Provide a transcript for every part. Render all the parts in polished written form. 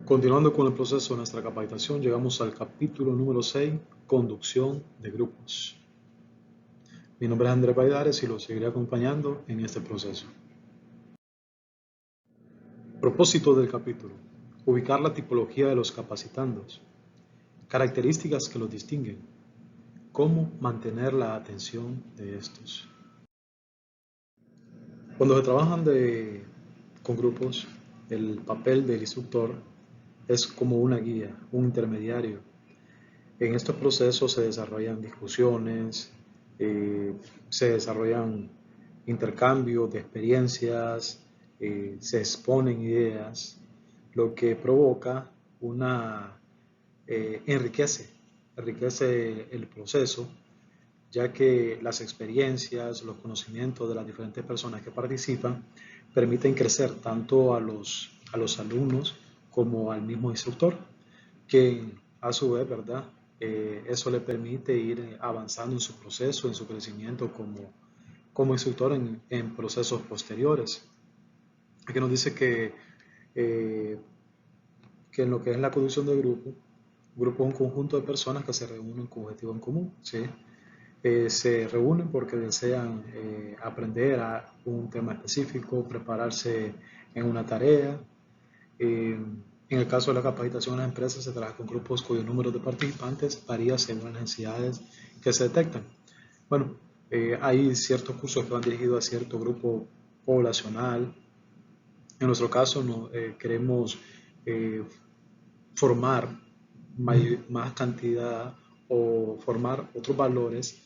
Continuando con el proceso de nuestra capacitación, llegamos al capítulo número 6, conducción de grupos. Mi nombre es Andrés Valladares y los seguiré acompañando en este proceso. Propósito del capítulo: ubicar la tipología de los capacitandos, características que los distinguen, cómo mantener la atención de estos. Cuando se trabajan con grupos, el papel del instructor es como una guía, un intermediario. En estos procesos se desarrollan discusiones, se desarrollan intercambios de experiencias, se exponen ideas, lo que provoca una, enriquece el proceso, ya que las experiencias, los conocimientos de las diferentes personas que participan permiten crecer tanto a los alumnos como al mismo instructor, que a su vez, ¿verdad? Eso le permite ir avanzando en su proceso, en su crecimiento como instructor en procesos posteriores. Aquí nos dice eh, que en lo que es la conducción de grupo es un conjunto de personas que se reúnen con objetivo en común, ¿sí? Se reúnen porque desean aprender a un tema específico, prepararse en una tarea. En el caso de la capacitación en las empresas, se trabaja con grupos cuyo número de participantes varía según las necesidades que se detectan. Bueno, hay ciertos cursos que van dirigidos a cierto grupo poblacional. En nuestro caso, queremos eh, formar más cantidad o formar otros valores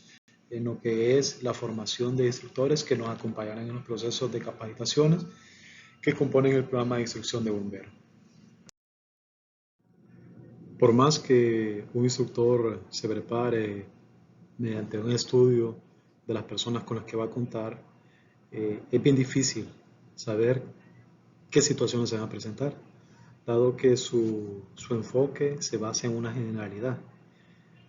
en lo que es la formación de instructores que nos acompañarán en los procesos de capacitaciones que componen el programa de instrucción de bomberos. Por más que un instructor se prepare mediante un estudio de las personas con las que va a contar, es bien difícil saber qué situaciones se van a presentar, dado que su enfoque se basa en una generalidad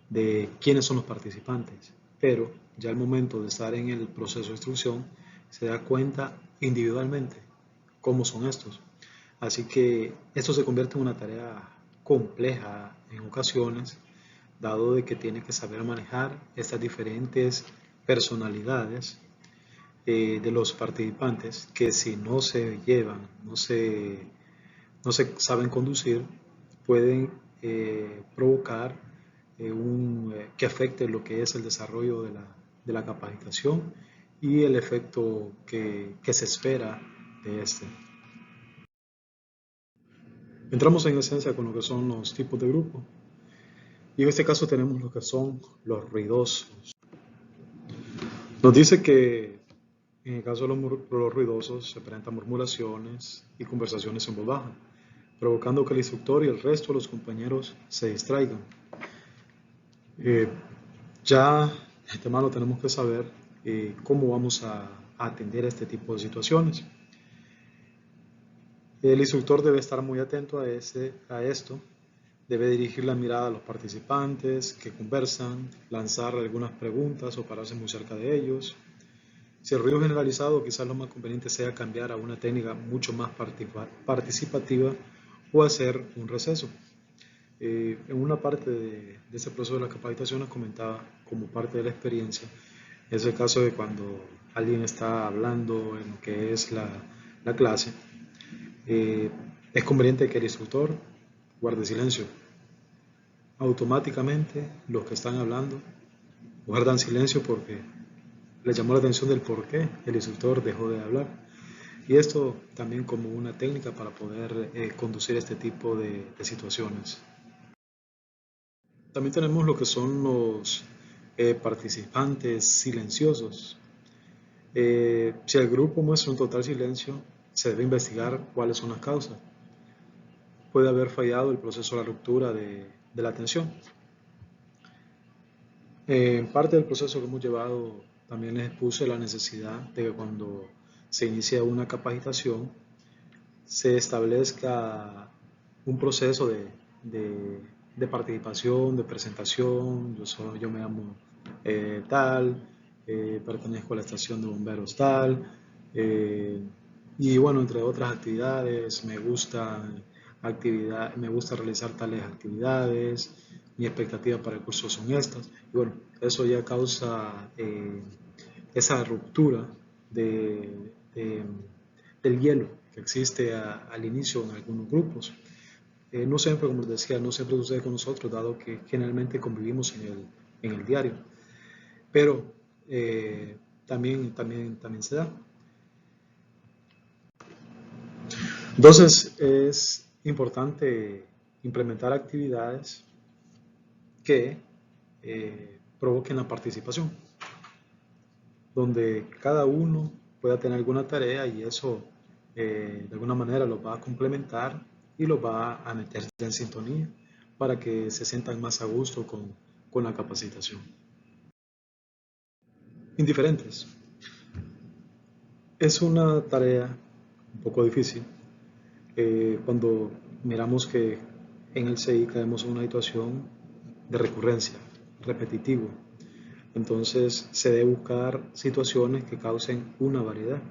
de quiénes son los participantes, pero ya al momento de estar en el proceso de instrucción se da cuenta individualmente cómo son estos. Así que esto se convierte en una tarea compleja en ocasiones, dado de que tiene que saber manejar estas diferentes personalidades de los participantes que si no se llevan, no se saben conducir, pueden provocar que afecte lo que es el desarrollo de la capacitación y el efecto que se espera de este. Entramos en esencia con lo que son los tipos de grupo. Y en este caso tenemos lo que son los ruidosos. Nos dice que en el caso de los ruidosos se presentan murmuraciones y conversaciones en voz baja, provocando que el instructor y el resto de los compañeros se distraigan. Eh, ya de antemano tenemos que saber cómo vamos a atender este tipo de situaciones. El instructor debe estar muy atento a esto, debe dirigir la mirada a los participantes que conversan, lanzar algunas preguntas o pararse muy cerca de ellos. Si el ruido es generalizado, quizás lo más conveniente sea cambiar a una técnica mucho más participativa o hacer un receso. En una parte de ese proceso de la capacitación nos comentaba como parte de la experiencia, es el caso de cuando alguien está hablando en lo que es la clase, eh, es conveniente que el instructor guarde silencio. Automáticamente los que están hablando guardan silencio porque les llamó la atención del por qué el instructor dejó de hablar. Y esto también como una técnica para poder conducir este tipo de situaciones. También tenemos lo que son los participantes silenciosos. Si el grupo muestra un total silencio, se debe investigar cuáles son las causas. Puede haber fallado el proceso de la ruptura de la atención. En parte del proceso que hemos llevado también les expuse la necesidad de que cuando se inicia una capacitación se establezca un proceso de participación, de presentación. Yo me llamo tal, pertenezco a la estación de bomberos tal, y bueno, entre otras actividades, me gusta me gusta realizar tales actividades, mi expectativa para el curso son estas. Y bueno, eso ya causa esa ruptura de, de, del hielo que existe al inicio en algunos grupos. No siempre, como les decía, no siempre sucede con nosotros, dado que generalmente convivimos en el diario, pero también se da. Entonces, es importante implementar actividades que provoquen la participación, donde cada uno pueda tener alguna tarea y eso de alguna manera los va a complementar y los va a meter en sintonía para que se sientan más a gusto con la capacitación. Indiferentes. Es una tarea un poco difícil cuando miramos que en el CI caemos en una situación de recurrencia, repetitivo. Entonces se debe buscar situaciones que causen una variedad,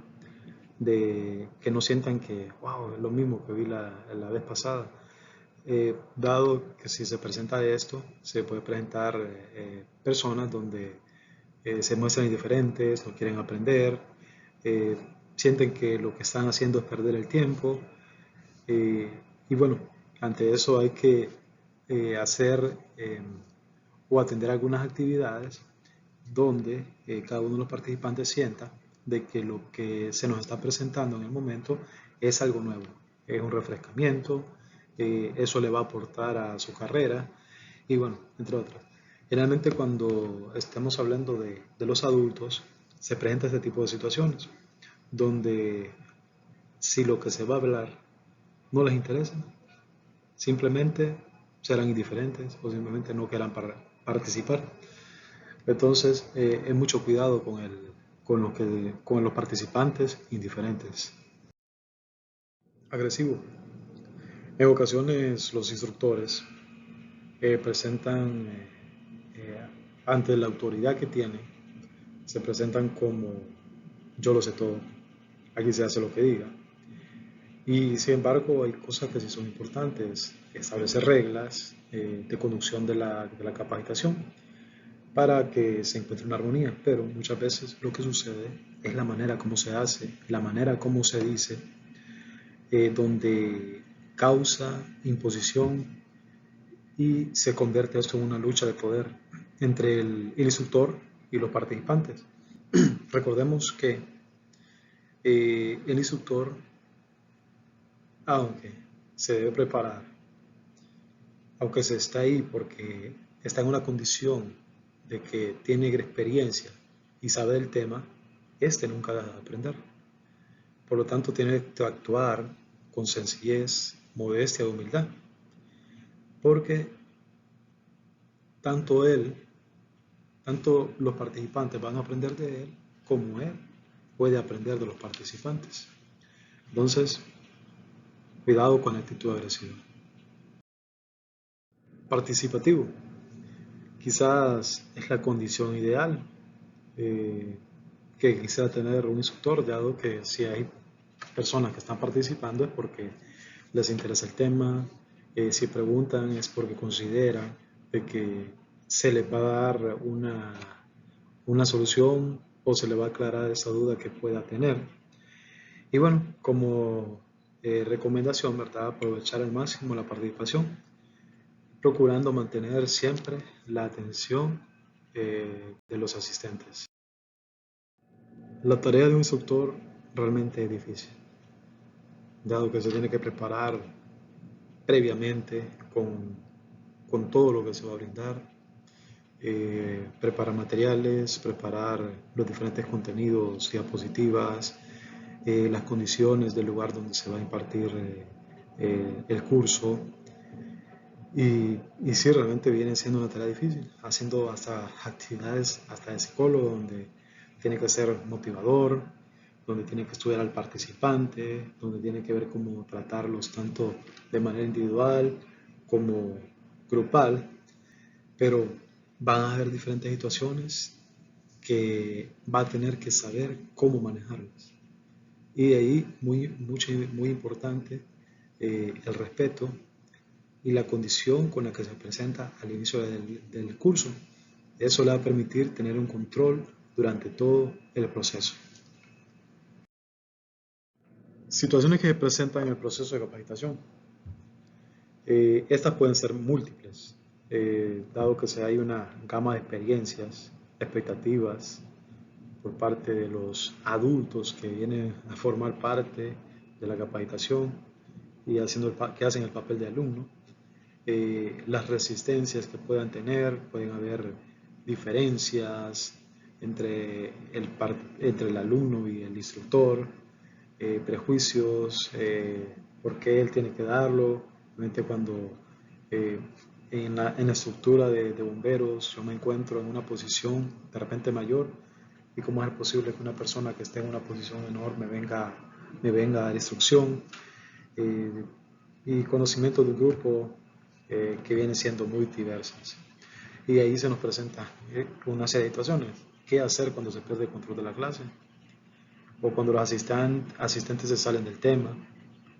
de que no sientan que, wow, es lo mismo que vi la vez pasada. Dado que si se presenta esto, se puede presentar personas donde se muestran indiferentes, no quieren aprender, eh, sienten que lo que están haciendo es perder el tiempo. Y bueno, ante eso hay que hacer o atender algunas actividades donde cada uno de los participantes sienta de que lo que se nos está presentando en el momento es algo nuevo, es un refrescamiento, eso le va a aportar a su carrera y bueno, entre otras. Generalmente cuando estemos hablando de los adultos, se presenta este tipo de situaciones, donde si lo que se va a hablar no les interesa, simplemente serán indiferentes o simplemente no quieran participar. Entonces, es mucho cuidado con los participantes indiferentes. Agresivo. En ocasiones los instructores presentan ante la autoridad que tienen, se presentan como yo lo sé todo, aquí se hace lo que diga. Y sin embargo hay cosas que sí son importantes, establecer reglas de conducción de la capacitación para que se encuentre una armonía, pero muchas veces lo que sucede es la manera como se hace, la manera como se dice, donde causa imposición y se convierte esto en una lucha de poder entre el instructor y los participantes. Recordemos que el instructor, aunque se debe preparar, aunque se está ahí porque está en una condición de que tiene experiencia y sabe del tema, este nunca deja de aprender. Por lo tanto, tiene que actuar con sencillez, modestia y humildad, porque tanto él, tanto los participantes van a aprender de él, como él puede aprender de los participantes. Entonces, cuidado con la actitud agresiva. Participativo. Quizás es la condición ideal eh, que quisiera tener un instructor, dado que si hay personas que están participando es porque les interesa el tema, si preguntan es porque consideran de que se les va a dar una solución o se le va a aclarar esa duda que pueda tener. Y bueno, como recomendación, ¿verdad? Aprovechar al máximo la participación, procurando mantener siempre la atención de los asistentes. La tarea de un instructor realmente es difícil, dado que se tiene que preparar previamente con todo lo que se va a brindar, preparar materiales, preparar los diferentes contenidos, diapositivas, las condiciones del lugar donde se va a impartir el curso. Y sí, realmente viene siendo una tarea difícil, haciendo hasta actividades hasta de psicólogo, donde tiene que ser motivador, donde tiene que estudiar al participante, donde tiene que ver cómo tratarlos tanto de manera individual como grupal, pero van a haber diferentes situaciones que va a tener que saber cómo manejarlas. Y de ahí, muy importante, el respeto y la condición con la que se presenta al inicio del curso. Eso le va a permitir tener un control durante todo el proceso. Situaciones que se presentan en el proceso de capacitación. Estas pueden ser múltiples, dado que hay una gama de experiencias, expectativas por parte de los adultos que vienen a formar parte de la capacitación y que hacen el papel de alumno. Las resistencias que puedan tener, pueden haber diferencias entre el alumno y el instructor, prejuicios, por qué él tiene que darlo. Realmente cuando eh, en la estructura de bomberos yo me encuentro en una posición de repente mayor, y cómo es posible que una persona que esté en una posición menor me venga a dar instrucción, eh, y conocimiento del grupo que vienen siendo muy diversas. Y ahí se nos presenta una serie de situaciones. ¿Qué hacer cuando se pierde el control de la clase? O cuando los asistentes se salen del tema,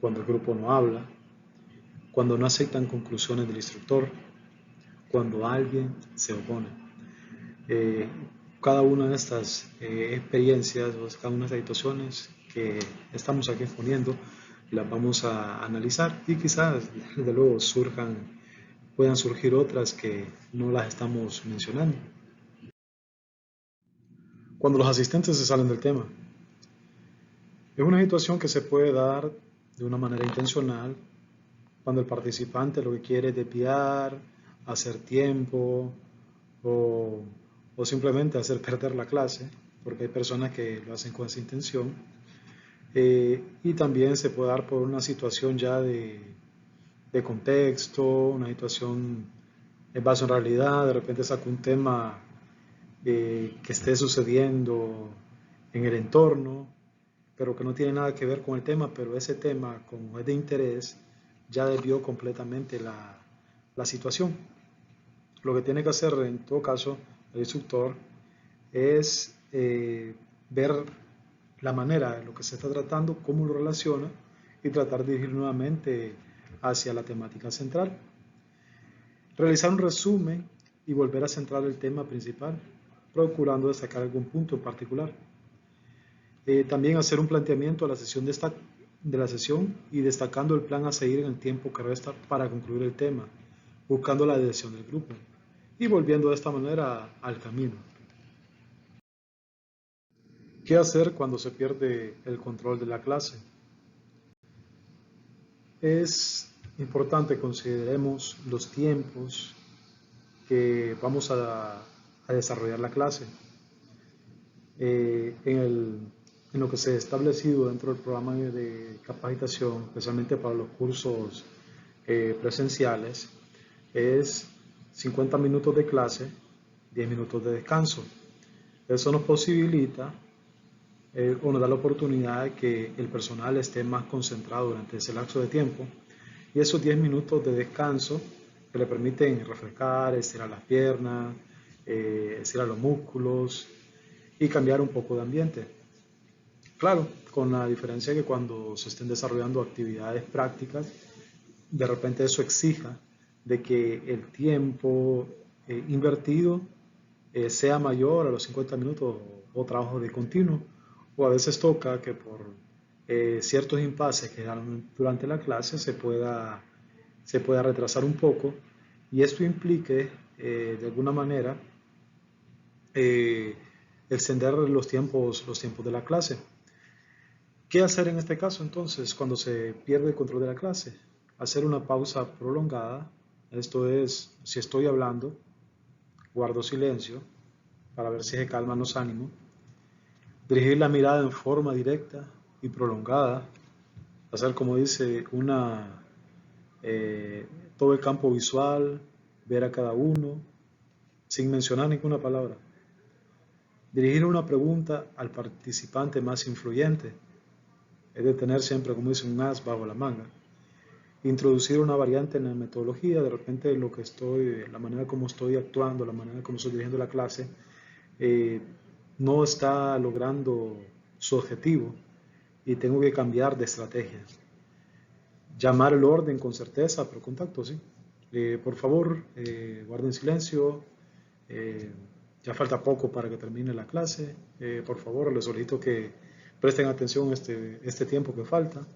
cuando el grupo no habla, cuando no aceptan conclusiones del instructor, cuando alguien se opone. Eh, Cada una de estas experiencias o cada una de estas situaciones que estamos aquí exponiendo las vamos a analizar, y quizás desde luego puedan surgir otras que no las estamos mencionando. Cuando los asistentes se salen del tema, es una situación que se puede dar de una manera intencional cuando el participante lo que quiere es desviar, hacer tiempo o, o simplemente hacer perder la clase, porque hay personas que lo hacen con esa intención. Y también se puede dar por una situación ya de contexto, una situación en base en realidad, de repente saca un tema que esté sucediendo en el entorno, pero que no tiene nada que ver con el tema, pero ese tema, como es de interés, ya desvió completamente la situación. Lo que tiene que hacer en todo caso el instructor es ver la manera de lo que se está tratando, cómo lo relaciona, y tratar de dirigir nuevamente hacia la temática central. Realizar un resumen y volver a centrar el tema principal, procurando destacar algún punto en particular. También hacer un planteamiento de la sesión y destacando el plan a seguir en el tiempo que resta para concluir el tema, buscando la adhesión del grupo y volviendo de esta manera al camino. ¿Qué hacer cuando se pierde el control de la clase? Es importante que consideremos los tiempos que vamos a desarrollar la clase. En lo que se ha establecido dentro del programa de capacitación, especialmente para los cursos presenciales, es 50 minutos de clase, 10 minutos de descanso. Eso nos posibilita o nos da la oportunidad de que el personal esté más concentrado durante ese lapso de tiempo, y esos 10 minutos de descanso que le permiten refrescar, estirar las piernas, estirar los músculos y cambiar un poco de ambiente. Claro, con la diferencia que cuando se estén desarrollando actividades prácticas, de repente eso exija de que el tiempo invertido sea mayor a los 50 minutos o trabajo de continuo, o a veces toca que por ciertos impases que dan durante la clase se pueda retrasar un poco, y esto implique de alguna manera eh, extender los tiempos de la clase. ¿Qué hacer en este caso entonces cuando se pierde el control de la clase? Hacer una pausa prolongada, esto es, si estoy hablando, guardo silencio para ver si se calman los ánimos, dirigir la mirada en forma directa y prolongada, hacer como dice eh, todo el campo visual, ver a cada uno, sin mencionar ninguna palabra. Dirigir una pregunta al participante más influyente, es de tener siempre, como dice, un as bajo la manga. Introducir una variante en la metodología, de repente la manera como estoy actuando, la manera como estoy dirigiendo la clase, eh, no está logrando su objetivo y tengo que cambiar de estrategia. Llamar el orden con certeza, pero con tacto, sí. Por favor, guarden silencio. Eh, ya falta poco para que termine la clase. Por favor, les solicito que presten atención este tiempo que falta.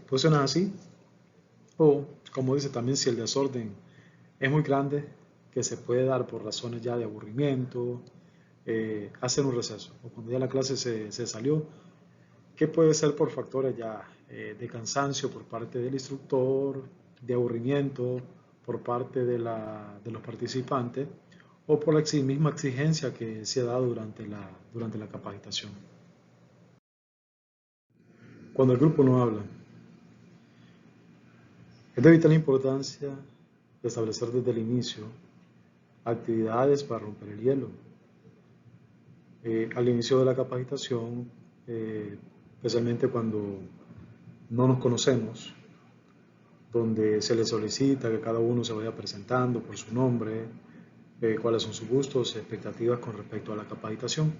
Posiciones así. O, como dice también, si el desorden es muy grande, que se puede dar por razones ya de aburrimiento, hacer un receso. O cuando ya la clase se salió, que puede ser por factores ya de cansancio por parte del instructor, de aburrimiento por parte de los participantes o por la misma exigencia que se ha dado durante la capacitación. Cuando el grupo no habla, es de vital importancia establecer desde el inicio actividades para romper el hielo. Al inicio de la capacitación, especialmente cuando no nos conocemos, donde se le solicita que cada uno se vaya presentando por su nombre, cuáles son sus gustos, expectativas con respecto a la capacitación.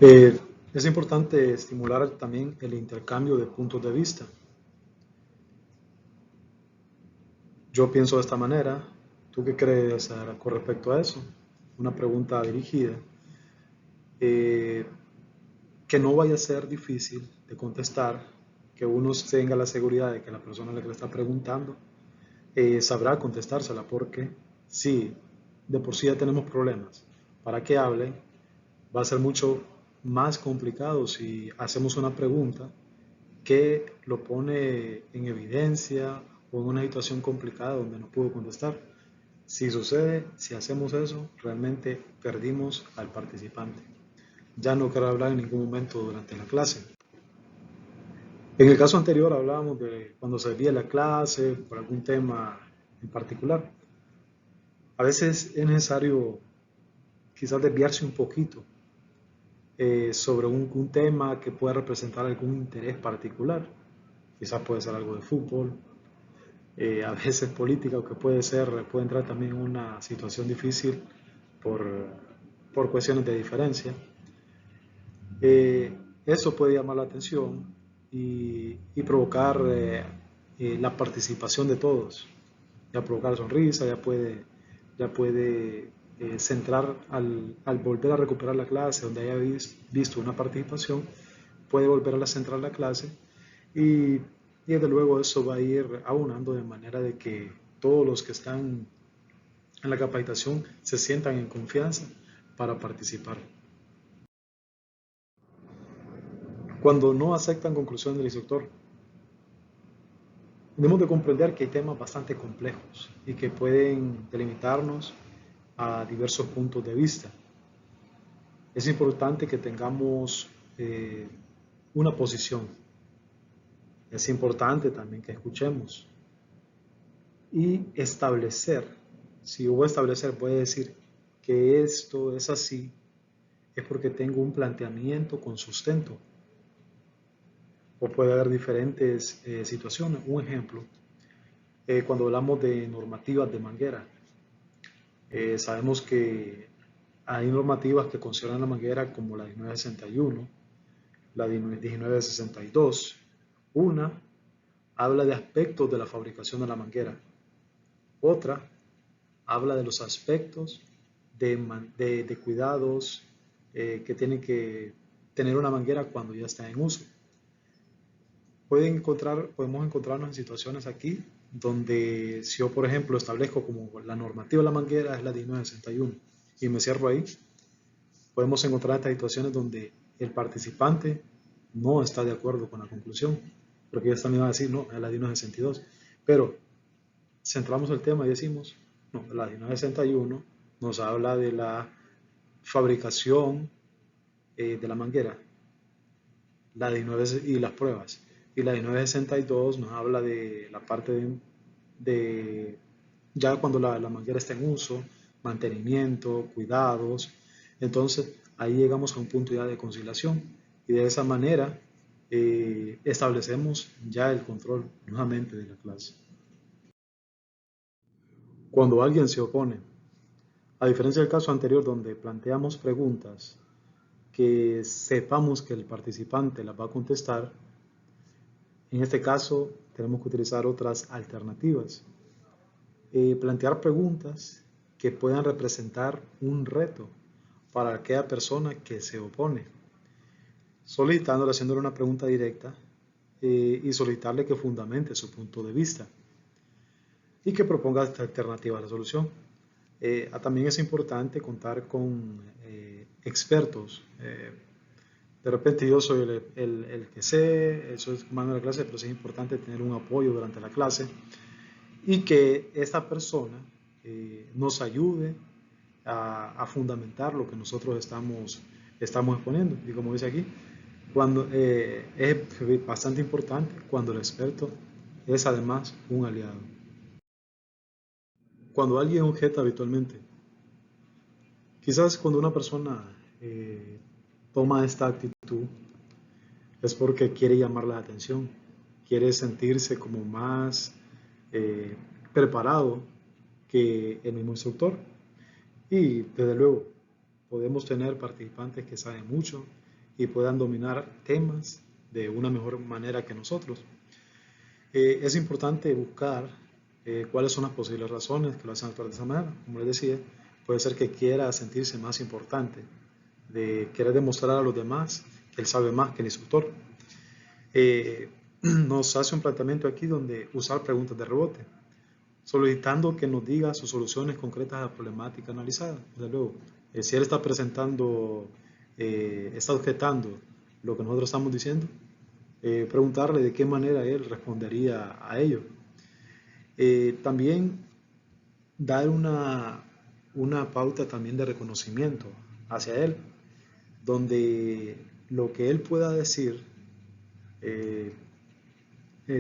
Es importante estimular también el intercambio de puntos de vista. Yo pienso de esta manera, ¿tú qué crees con respecto a eso? Una pregunta dirigida, que no vaya a ser difícil de contestar, que uno tenga la seguridad de que la persona a la que le está preguntando sabrá contestársela, porque si de por sí ya tenemos problemas para que hable, va a ser mucho más complicado si hacemos una pregunta que lo pone en evidencia o en una situación complicada donde no pudo contestar. Si sucede, si hacemos eso, realmente perdimos al participante. Ya no querrá hablar en ningún momento durante la clase. En el caso anterior hablábamos de cuando se desvía la clase por algún tema en particular. A veces es necesario quizás desviarse un poquito sobre un tema que pueda representar algún interés particular. Quizás puede ser algo de fútbol, a veces política, o que puede entrar también en una situación difícil por, por cuestiones de diferencia. Eh, Eso puede llamar la atención y provocar la participación de todos. Ya provocar sonrisa, ya puede centrar al volver a recuperar la clase, donde haya visto una participación, puede volver a centrar la clase y desde luego eso va a ir aunando de manera de que todos los que están en la capacitación se sientan en confianza para participar. Cuando no aceptan conclusiones del instructor, debemos de comprender que hay temas bastante complejos y que pueden delimitarnos a diversos puntos de vista. Es importante que tengamos una posición. Es importante también que escuchemos y establecer. Si yo voy a establecer, voy a decir que esto es así, es porque tengo un planteamiento con sustento. O puede haber diferentes situaciones. Un ejemplo, cuando hablamos de normativas de manguera, sabemos que hay normativas que consideran la manguera como la 1961, la 1962. Una habla de aspectos de la fabricación de la manguera. Otra habla de los aspectos de cuidados que tiene que tener una manguera cuando ya está en uso. Podemos encontrarnos en situaciones aquí donde si yo, por ejemplo, establezco como la normativa de la manguera es la 1961 y me cierro ahí, podemos encontrar estas situaciones donde el participante no está de acuerdo con la conclusión, porque ellos también van a decir, no, es la 1962. Pero centramos el tema y decimos, no, la 1961 nos habla de la fabricación de la manguera, la 19 y las pruebas. Y la 1962 nos habla de la parte de ya cuando la manguera está en uso, mantenimiento, cuidados. Entonces ahí llegamos a un punto ya de conciliación y de esa manera establecemos ya el control nuevamente de la clase. Cuando alguien se opone, a diferencia del caso anterior donde planteamos preguntas que sepamos que el participante las va a contestar. En este caso, tenemos que utilizar otras alternativas. Plantear preguntas que puedan representar un reto para aquella persona que se opone, solicitándole, haciéndole una pregunta directa y solicitarle que fundamente su punto de vista y que proponga esta alternativa a la solución. También es importante contar con expertos. De repente yo soy el que sé, eso es mando de la clase, pero sí es importante tener un apoyo durante la clase y que esta persona nos ayude a fundamentar lo que nosotros estamos exponiendo. Y como dice aquí, es bastante importante cuando el experto es además un aliado. Cuando alguien objeta habitualmente, quizás cuando una persona toma esta actitud es porque quiere llamar la atención, quiere sentirse como más preparado que el mismo instructor. Y desde luego podemos tener participantes que saben mucho y puedan dominar temas de una mejor manera que nosotros. Es importante buscar cuáles son las posibles razones que lo hacen actuar de esa manera. Como les decía, puede ser que quiera sentirse más importante, de querer demostrar a los demás que él sabe más que el instructor. Nos hace un planteamiento aquí donde usar preguntas de rebote, solicitando que nos diga sus soluciones concretas a la problemática analizada. Desde luego, si él está presentando, está objetando lo que nosotros estamos diciendo, preguntarle de qué manera él respondería a ello. También dar una pauta también de reconocimiento hacia él, donde lo que él pueda decir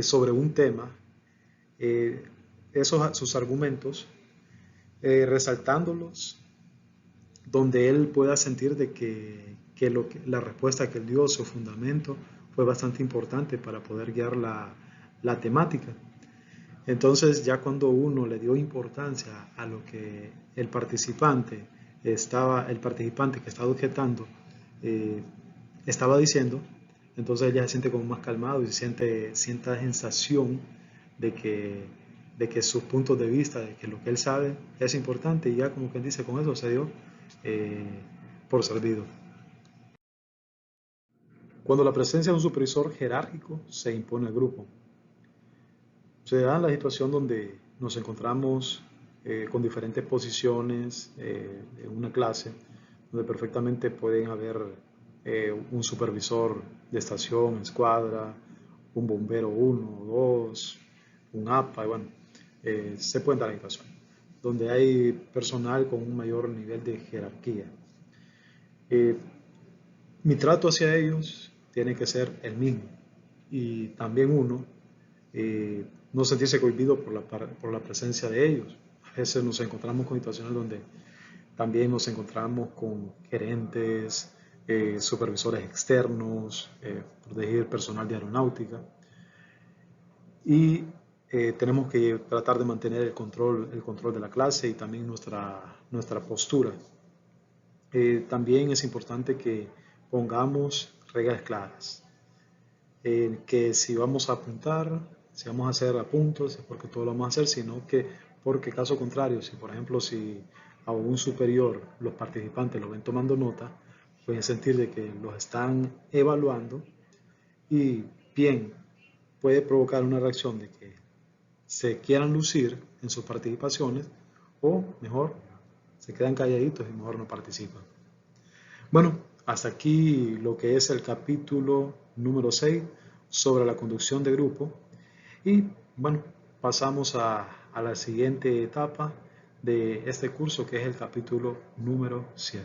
sobre un tema, sus argumentos, resaltándolos, donde él pueda sentir de que la respuesta que él dio, su fundamento, fue bastante importante para poder guiar la temática. Entonces, ya cuando uno le dio importancia a lo que el participante que estaba objetando estaba diciendo, entonces ella se siente como más calmado y siente la sensación de que sus puntos de vista, de que lo que él sabe es importante, y ya como quien dice, con eso se dio por servido. Cuando la presencia de un supervisor jerárquico se impone al grupo, se da la situación donde nos encontramos con diferentes posiciones en una clase, donde perfectamente pueden haber un supervisor de estación, escuadra, un bombero 1 o 2, un APA, y bueno, se pueden dar la situación, donde hay personal con un mayor nivel de jerarquía. Mi trato hacia ellos tiene que ser el mismo, y también uno no sentirse cohibido por la presencia de ellos. A veces nos encontramos con situaciones donde también nos encontramos con gerentes, supervisores externos, por decir personal de aeronáutica, y tenemos que tratar de mantener el control de la clase y también nuestra postura. También es importante que pongamos reglas claras, que si vamos a apuntar, si vamos a hacer apuntos, es porque todo lo vamos a hacer, sino que porque caso contrario, si por ejemplo si a un superior los participantes lo ven tomando nota, pueden sentir de que los están evaluando, y bien, puede provocar una reacción de que se quieran lucir en sus participaciones, o mejor, se quedan calladitos y mejor no participan. Bueno, hasta aquí lo que es el capítulo número 6 sobre la conducción de grupo, y bueno, pasamos a la siguiente etapa de este curso, que es el capítulo número 7.